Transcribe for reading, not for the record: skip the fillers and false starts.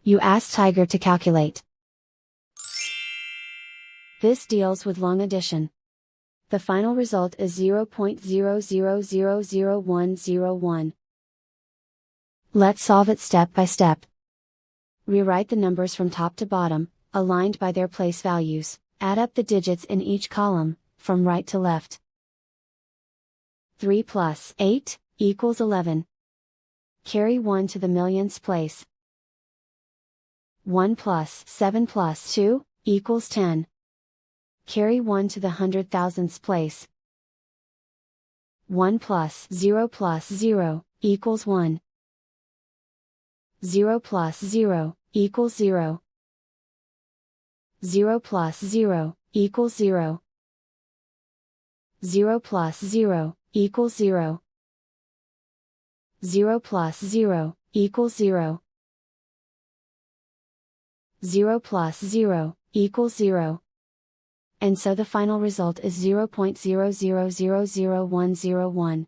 You ask Tiger to calculate. This deals with long addition. The final result is 0.00000101. Let's solve it step by step. Rewrite the numbers from top to bottom, aligned by their place values. Add up the digits in each column, from right to left. 3 plus 8 equals 11. Carry 1 to the millionths place. 1 plus 7 plus 2 equals 10. Carry 1 to the 100,000ths place. 1 plus 0 equals 1. 0 plus 0 equals 0. 0 plus 0 equals 0. 0 plus 0 equals 0. 0 plus 0 equals 0. 0 plus 0 equals 0. And so the final result is 0.00000101.